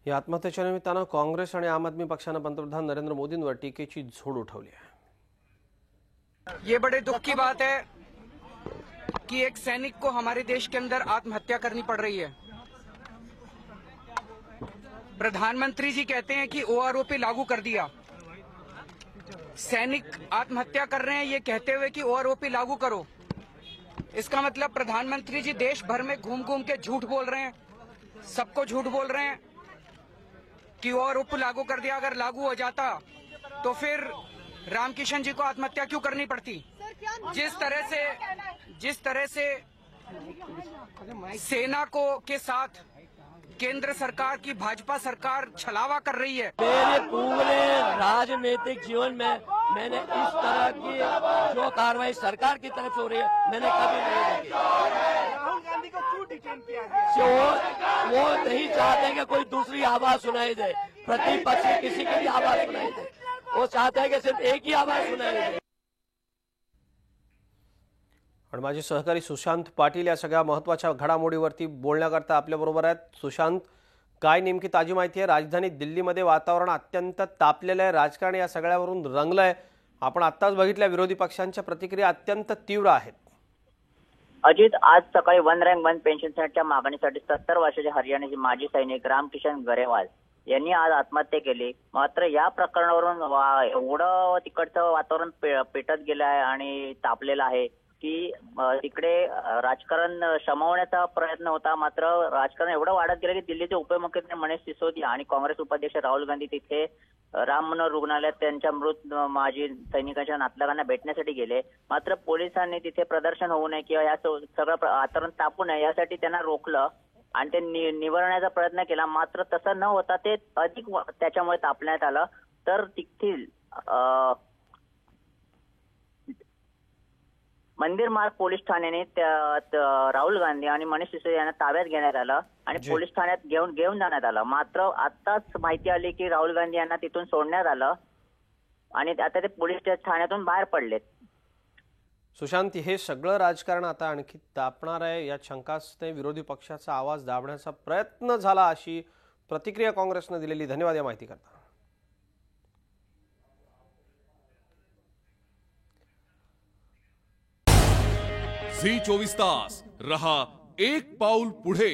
या आत्महत्येच्या निमित्तानं काँग्रेस आणि आम आदमी पक्षानं पंतप्रधान नरेंद्र मोदींवर टीकेची झोड उठवली आहे। ये बड़े दुख की बात है कि एक सैनिक को हमारे देश के अंदर आत्महत्या करनी पड़ रही है। प्रधानमंत्री जी कहते हैं कि ओआरओपी लागू कर दिया। सैनिक आत्महत्या कर रहे हैं ये कहते हुए कि ओआरओपी लागू करो। इसका मतलब प्रधानमंत्री जी देश भर में घूम घूम के झूठ बोल रहे हैं, सबको झूठ बोल रहे हैं कि ओआरओपी लागू कर दिया। अगर लागू हो जाता तो फिर रामकिशन जी को आत्महत्या क्यों करनी पड़ती? जिस तरह से सेना को के साथ केंद्र सरकार की भाजपा सरकार छलावा कर रही है। मेरे पूरे राजनीतिक जीवन में मैंने इस तरह की जो कार्रवाई सरकार की तरफ से हो रही है मैंने कभी नहीं देखी। राहुल गांधी को क्यों डिटेन किया गया? वो नहीं चाहते कि कोई दूसरी आवाज सुनाई दे, प्रतिपक्ष की किसी की भी आवाज सुनाई दे। वो चाहते हैं कि सिर्फ एक ही आवाज सुनाई दे। आणि माझे सहकारी सुशांत पाटील या सगळ्या महत्त्वाच्या घडामोडीवरती बोलण्याकरता आपल्याबरोबर आहेत। सुशांत, काय नेमकी ताजी माहिती आहे? राजधानी दिल्लीमध्ये वातावरण अत्यंत तापलेलं आहे, राजकारण या सगळ्यावरून रंगलंय। आपण आत्ताच बघितल्या विरोधी पक्षांच्या प्रतिक्रिया अत्यंत तीव्र आहेत। अजित, आज सकाळी वन रँक वन पेन्शनच्या मागणीसाठी 70 वर्षाचे हरियाणाचे माजी सैनिक रामकिशन गरेवाल यांनी आज आत्महत्या केली। मात्र या प्रकरणावरून एवढं तिकडचं वातावरण पेटत गेलं आहे आणि तापलेलं आहे की तिकडे राजकारण शमवण्याचा प्रयत्न होता। मात्र राजकारण एवढं वाढत गेलं की दिल्लीचे उपमुख्यमंत्री मनीष सिसोदिया आणि काँग्रेस उपाध्यक्ष राहुल गांधी तिथे राम मनोहर रुग्णालयात त्यांच्या मृत माजी सैनिकांच्या नातलगांना भेटण्यासाठी गेले। मात्र पोलिसांनी तिथे प्रदर्शन होऊ नये किंवा या सगळं वातावरण तापू नये यासाठी त्यांना रोखलं आणि ते निवारण्याचा प्रयत्न केला। मात्र तसं न होता ते अधिक त्याच्यामुळे तापण्यात आलं। तर तिथील मंदिर मार्ग पोलीस ठाण्याने राहुल गांधी आणि मनीष सिसोदिया यांना ताब्यात घेण्यात आलं आणि पोलीस ठाण्यात घेऊन जाण्यात आलं। मात्र आताच माहिती आली की राहुल गांधी यांना तिथून सोडण्यात आलं आणि आता ते पोलीस ठाण्यातून बाहेर पडलेत। सुशांत, हे सगळं राजकारण आता आणखी तापणार आहे या शंकास्पद विरोधी पक्षाचा आवाज दाबण्याचा प्रयत्न झाला अशी प्रतिक्रिया काँग्रेसने दिलेली। धन्यवाद या माहिती करता। झी 24 तास रहा एक पाऊल पुढे।